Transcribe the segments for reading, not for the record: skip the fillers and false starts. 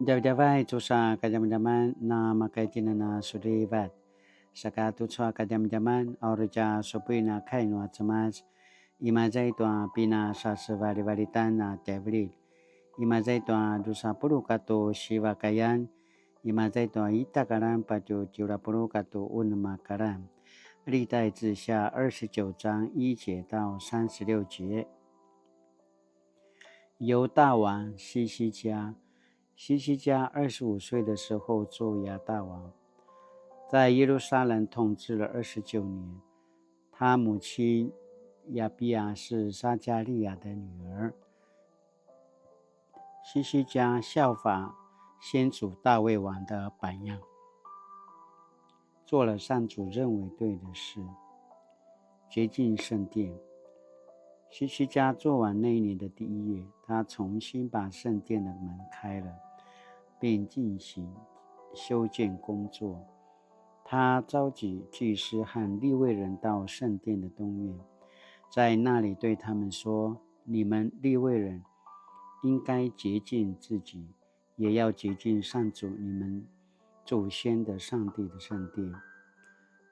Jawjawai tusa kajam jaman na makaitina na sulivat. Saka tusa kajam jaman aureja sopina kainua tamas. Imazai tua pina sasavalitan na devlil. Imazai tua dusa puru kato shiva kayan. Imazai tua itakaran pajo jurapuru kato unmakaran. 历代志下29章1节到36节。犹大王西西家25岁的时候做亚大王，在耶路撒冷统治了29年。他母亲亚比亚是撒加利亚的女儿。西西家效法先祖大卫王的榜样，做了上主认为对的事，洁净圣殿。西西家做完那一年的第1月，他重新把圣殿的门开了，并进行修建工作。他召集祭司和利未人到圣殿的东院，在那里对他们说：“你们利未人应该洁净自己，也要洁净上主你们祖先的上帝的圣殿，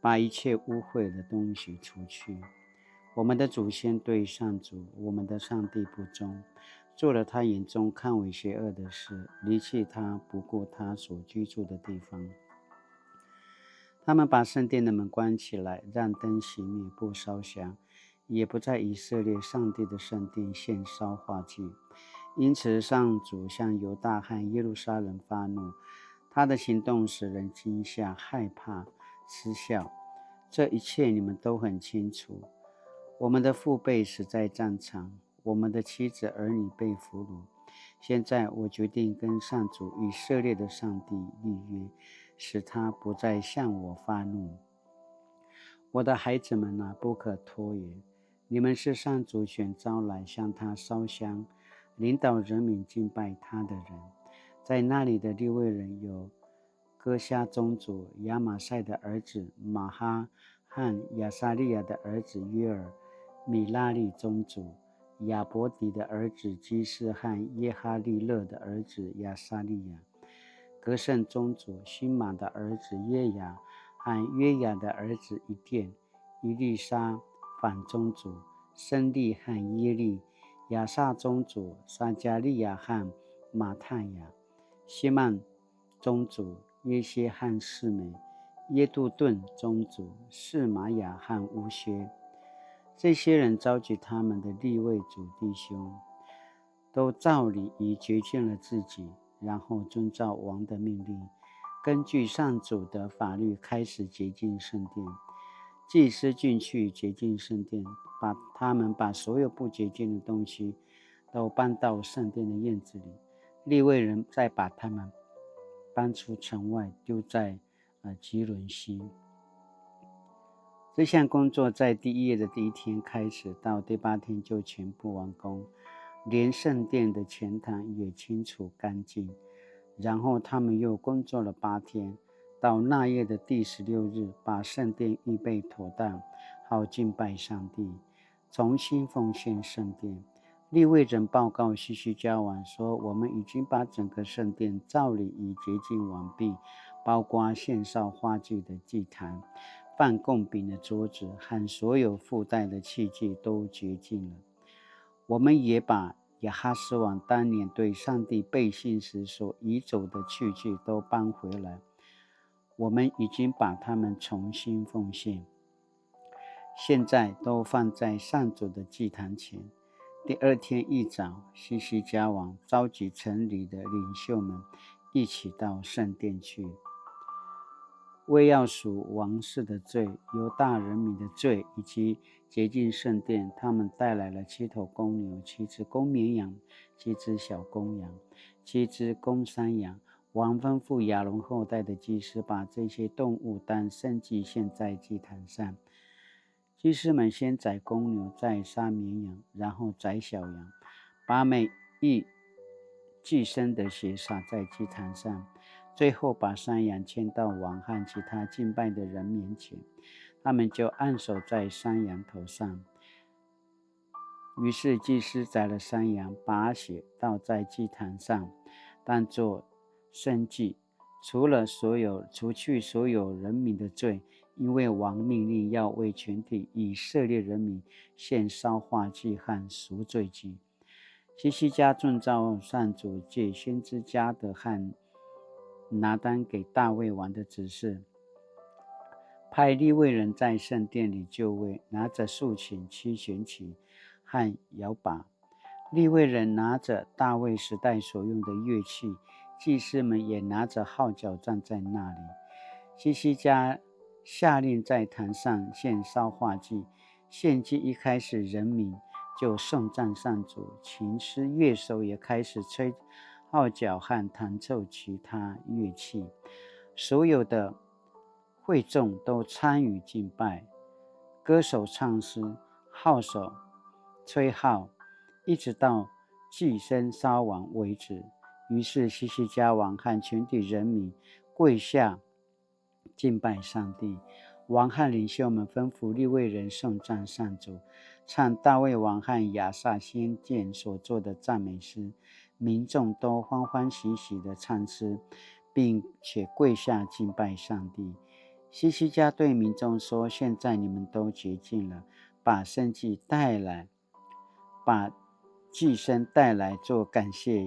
把一切污秽的东西除去。我们的祖先对上主我们的上帝不忠，做了他眼中看为邪恶的事，离弃他，不顾他所居住的地方。他们把圣殿的门关起来，让灯熄灭，不烧香，也不在以色列上帝的圣殿献烧化祭。因此上主向犹大和耶路撒冷发怒，他的行动使人惊吓、害怕、嗤笑。这一切你们都很清楚。我们的父辈死在战场，我们的妻子儿女被俘虏。现在我决定跟上主以色列的上帝立约，使他不再向我发怒。我的孩子们啊，不可拖延。你们是上主选召来向他烧香，领导人民敬拜他的人。在那里的利未人有哥夏宗族亚玛赛的儿子马哈和亚撒利亚的儿子约尔，米拉利宗族亚伯迪的儿子基士和耶哈利勒的儿子亚撒利亚，格胜宗族辛玛的儿子耶雅和约雅的儿子以甸，伊丽莎反宗族申利和耶利，亚萨宗族撒加利亚和马探雅，希曼宗族耶歇和示美，耶杜顿宗族示玛雅和乌薛。这些人召集他们的利未族弟兄，都照礼仪洁净了自己，然后遵照王的命令，根据上主的法律开始洁净圣殿。祭司进去洁净圣殿，他们把所有不洁净的东西都搬到圣殿的院子里，利未人再把他们搬出城外，丢在基伦西。这项工作在第1月的第1天开始，到第8天就全部完工，连圣殿的前堂也清除干净。然后他们又工作了8天，到那月的第16日，把圣殿预备妥当，好敬拜上帝，重新奉献圣殿。利未人报告西西家王说：“我们已经把整个圣殿照礼仪洁净完毕，包括献上花祭的祭坛、放供饼的桌子和所有附带的器具都洁净了。我们也把亚哈斯王当年对上帝背信时所移走的器具都搬回来，我们已经把它们重新奉献，现在都放在上主的祭坛前。”第2天一早，西西家王召集城里的领袖们一起到圣殿去，为要赎王室的罪、犹大人民的罪，以及洁净圣殿，他们带来了7头公牛、7只公绵羊、7只小公羊、7只公山羊。王吩咐亚伦后代的祭司把这些动物当圣祭献在祭坛上。祭司们先宰公牛，再杀绵羊，然后宰小羊，把每一寄生的血洒在祭坛上，最后把山羊牵到王和其他敬拜的人面前，他们就按手在山羊头上。于是祭司宰了山羊，把血倒在祭坛上，当作生祭，除去所有人民的罪，因为王命令要为全体以色列人民献烧化祭和赎罪祭。希西家遵照上主借先知加得和拿单给大卫王的指示，派利未人在圣殿里就位，拿着竖琴、七弦旗和摇把。利未人拿着大卫时代所用的乐器，祭司们也拿着号角站在那里。希西家下令在坛上献烧化祭，献祭一开始，人民就颂赞上主，琴师乐手也开始吹号角和弹奏其他乐器，所有的会众都参与敬拜，歌手唱诗，号手吹号，一直到祭牲烧完为止。于是希西家王和全体人民跪下敬拜上帝。王和领袖们吩咐利未人颂赞上主，唱大卫王和亚萨先见所作的赞美诗，民众都欢欢喜喜地唱诗，并且跪下敬拜上帝。希西家对民众说：现在你们都洁净了，把牲祭带来，把祭牲带来做感谢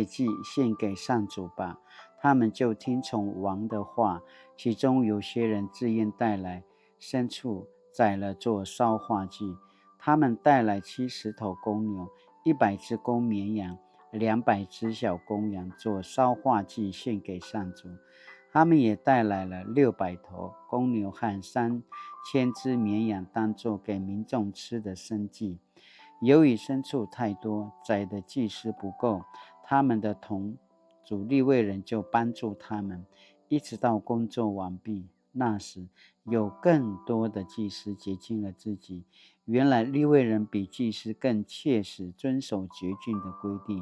祭献给上主吧。他们就听从王的话，其中有些人自愿带来牲畜宰了做烧化祭。他们带来70头公牛、100只公绵羊、200只小公羊做烧化祭献给上主。他们也带来了600头公牛和3000只绵羊，当作给民众吃的牲祭。由于牲畜太多，宰的祭司不够，他们的同族利未人就帮助他们，一直到工作完毕。那时，有更多的祭司洁净了自己。原来利未人比祭司更切实遵守洁净的规定。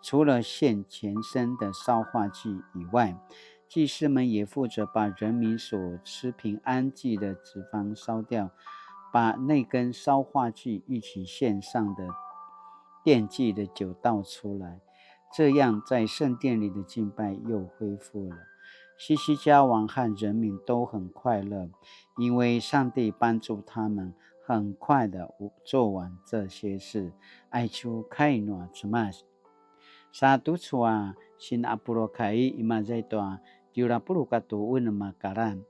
除了献前身的烧化祭以外，祭司们也负责把人民所吃平安祭的脂肪烧掉，把那根烧化祭一起献上的奠祭的酒倒出来，这样在圣殿里的敬拜又恢复了。希西家王和人民都很快乐，因为上帝帮助他们很快的做完这些事。爱出开暖什么？Satu cua sin apuro kai ima zaitwa diura puru katu unma karan。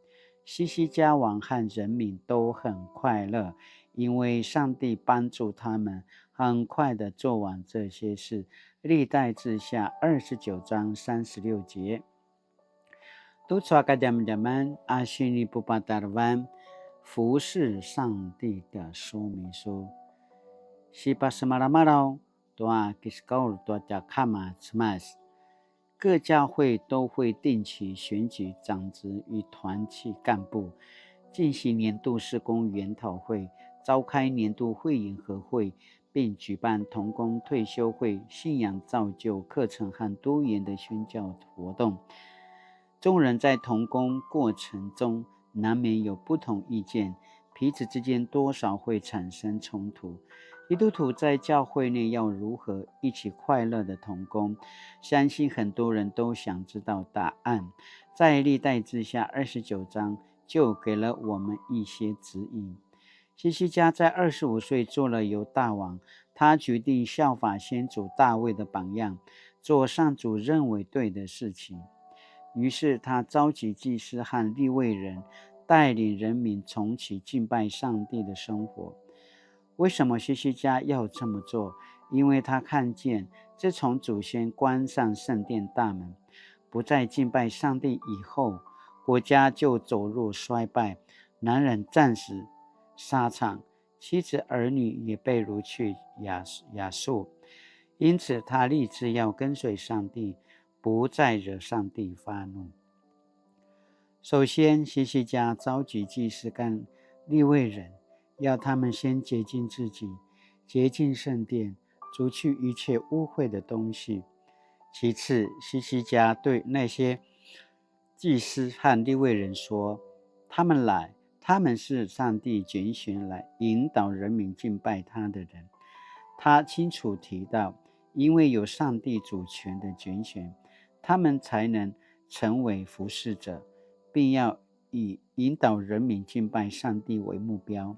希西家王和人民都很快乐，因为上帝帮助他们很快的做完这些事。历代志下29章36节。都抓个zaman阿西尼布巴达湾服侍上帝的说明书。西巴什马拉马劳多基斯高尔多加卡马斯马斯。各教会都会定期选举长职与团契干部，进行年度事工研讨会，召开年度会员和会，并举办同工退休会、信仰造就课程和多元的宣教活动。众人在同工过程中难免有不同意见，彼此之间多少会产生冲突。基督徒在教会内要如何一起快乐的同工？相信很多人都想知道答案。在历代志下29章就给了我们一些指引。希西家在25岁做了犹大王，他决定效法先祖大卫的榜样，做上主认为对的事情。于是他召集祭司和利未人，带领人民重启敬拜上帝的生活。为什么希西家要这么做？因为他看见，自从祖先关上圣殿大门，不再敬拜上帝以后，国家就走入衰败，男人战死沙场，妻子儿女也被掳去亚述。因此他立志要跟随上帝，不再惹上帝发怒。首先，希西家召集祭司跟利未人，要他们先洁净自己，洁净圣殿，除去一切污秽的东西。其次，希西家对那些祭司和利未人说，他们是上帝拣选来引导人民敬拜他的人。他清楚提到，因为有上帝主权的拣选，他们才能成为服侍者，并要以引导人民敬拜上帝为目标。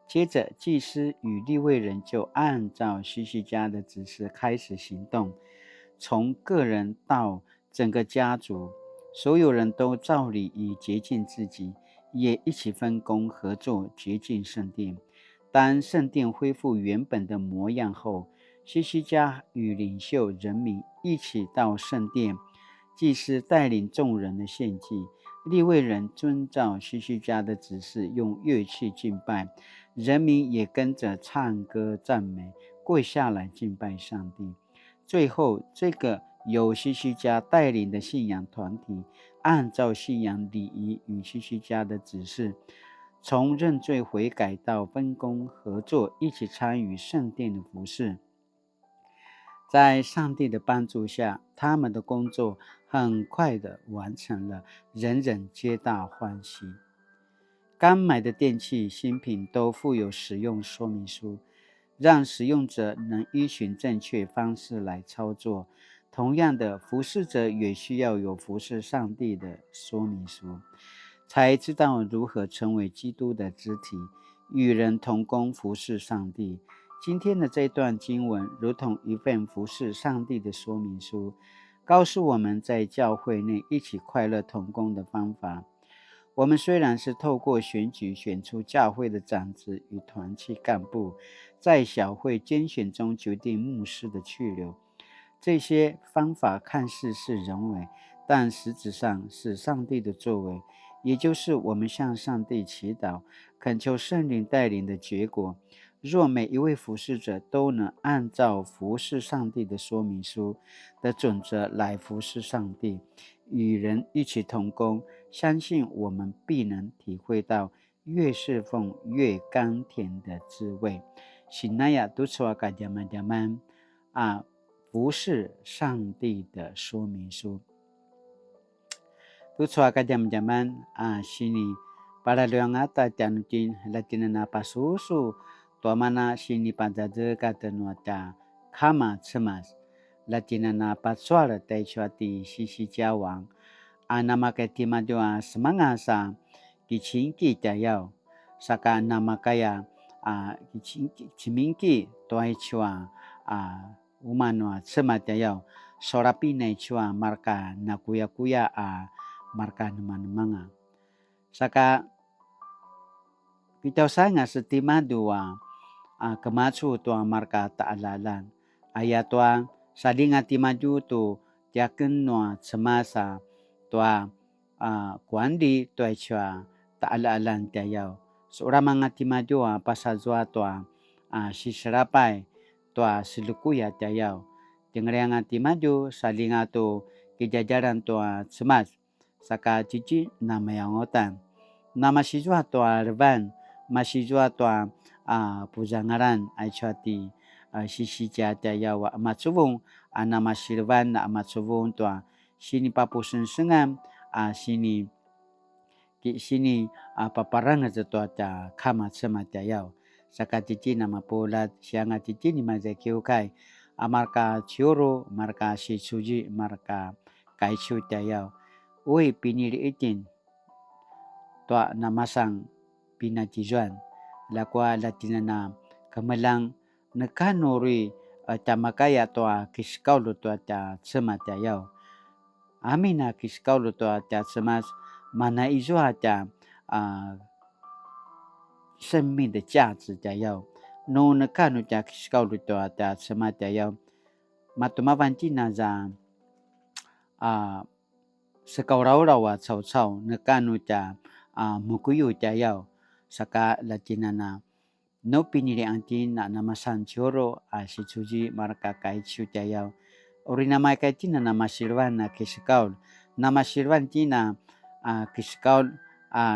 接着，祭司与利未人就按照希西家的指示开始行动，从个人到整个家族，所有人都照理以洁净自己，也一起分工合作洁净圣殿。当圣殿恢复原本的模样后，希西家与领袖人民一起到圣殿，祭司带领众人的献祭，利未人遵照希西家的指示用乐器敬拜，人民也跟着唱歌赞美，跪下来敬拜上帝。最后，这个由希西家带领的信仰团体，按照信仰礼仪与希西家的指示，从认罪悔改到分工合作，一起参与圣殿的服事。在上帝的帮助下，他们的工作很快的完成了，人人皆大欢喜。刚买的电器新品都附有使用说明书，让使用者能依循正确方式来操作。同样的，服侍者也需要有服侍上帝的说明书，才知道如何成为基督的肢体，与人同工服侍上帝。今天的这段经文如同一份服侍上帝的说明书，告诉我们在教会内一起快乐同工的方法。我们虽然是透过选举选出教会的长子与团契干部，在小会拣选中决定牧师的去留，这些方法看似是人为，但实质上是上帝的作为，也就是我们向上帝祈祷，恳求圣灵带领的结果。若每一位服侍者都能按照服侍上帝的说明书的准则来服侍上帝，与人一起同工，相信我们必能体会到越侍奉越甘甜的滋味。醒那呀，都是我感觉们服侍上帝的说明书。都是我感觉们sini para luangata tianutin latina na pasusu tuamana sini panzaze katanuata kama tsemas latina na patsuara taichuati sisi jawang nama ketima doa semangasa kichinki tayau saka nama kaya kichinki toaichua umano tsema tayau sorapi naichua marka nakuya marka naman saka bitaw sanga sa timadua kemacu tua marka taalalan aya tua salinga timadu tu tiaken noa semasa tua kuandi tua chua taalalan tiayaw sura mga timadua pasazwa tua sisarapai tua silukuya tiayaw tingrianga timadu salinga tu kejajaran tua semas saka cici nama yang otan nama siswa tua reban masiswa tua puzangaran aichati sisi jata yawa matsubung nama sirvan na matsubung tua sini papusen sengam sini paparanga tua ta kama sema tayaw saka cici nama polat sianga cici ni mazakiukai marka cioro marka sisuji marka kaisu tayaw Uy, piniliitin tua namasang pinatijuan lakwa latina na kamalang nakanuri tamakaya tua kiskaulo tua ta tsema tayaw amina kiskaulo tua ta tsemas mana izua ta 生命的价值tayaw no nakano ta kiskaulo tua ta tsema tayaw matumavanti na za sekauraurawa cau-cau nakano ta mukuyu tayaw saka latina na no pinili antin na namasan cioro situji marka kaichu tayaw ori nama kaitina nama sirwan na kisikaul nama sirwan tina kisikaul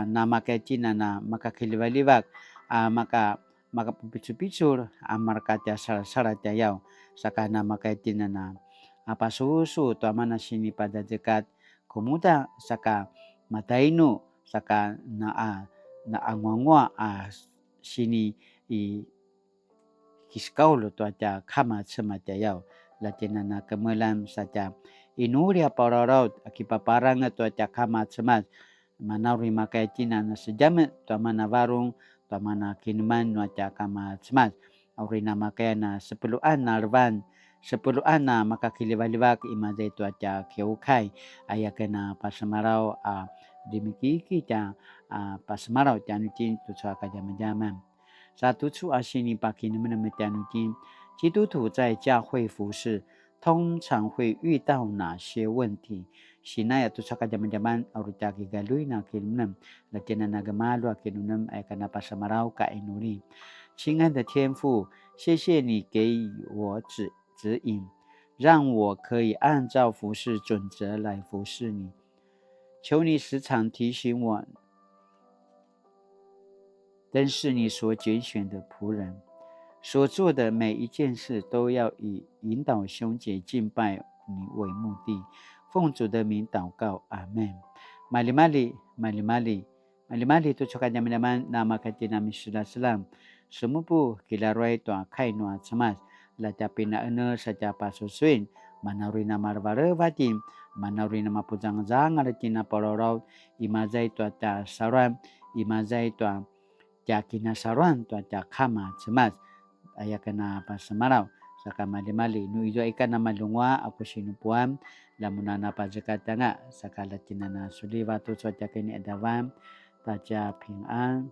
nama kaitina na makakilibaliwag maka pupicur marka ta sara tayaw saka nama kaitina na pasusu tuamana sini pada dekat komuda saka matainu saka na angwangwa sini kiskaulo tua ta kama tsema tayaw latina na kemelam saja inuria pararau akipaparanga tua cakama cemas manauri makai cina na sejamet tua mana warung tua mana kinuman nua cakama cemas auri nama kaya na 10 narvan 10 na maka kilibaliwak imazai tua cak keukai ayah kena pasamarau dimikiki ca pasamarau canucin tu suaka jaman-jaman satu处asini paki能不能canucin 基督徒在教会服侍通常会遇到哪些问题Sina tu saka jaman-jaman aruta kigalui na kinunam lakina nagamalu kinunam ay kana pasamarau ka inuri 亲爱的天父，谢谢你给我指引，让我可以按照服侍准则来服侍你。求你时常提醒我，真是你所拣选的仆人，所做的每一件事都要以引导兄姐敬拜你为目的。奉主的名祷告，阿门。Mali-mali tu suka jaman-jaman nama kati nami Islam. Semupu kilaroi tua kai nua cemas. La capina ene saja pasusuin. Manauri nama revare vatin. Manauri nama pujang-jang ada cina pororau. Imazai tua ta saran. Imazai tua jakina saran tua jakama cemas. Ayah kena pasamarau. Saka mali-mali nu ijo ikan nama lungwa aku sinupuan. Lamunana pazekatanga. Saka latinana suli watu suaca kini adawan. 大家平安。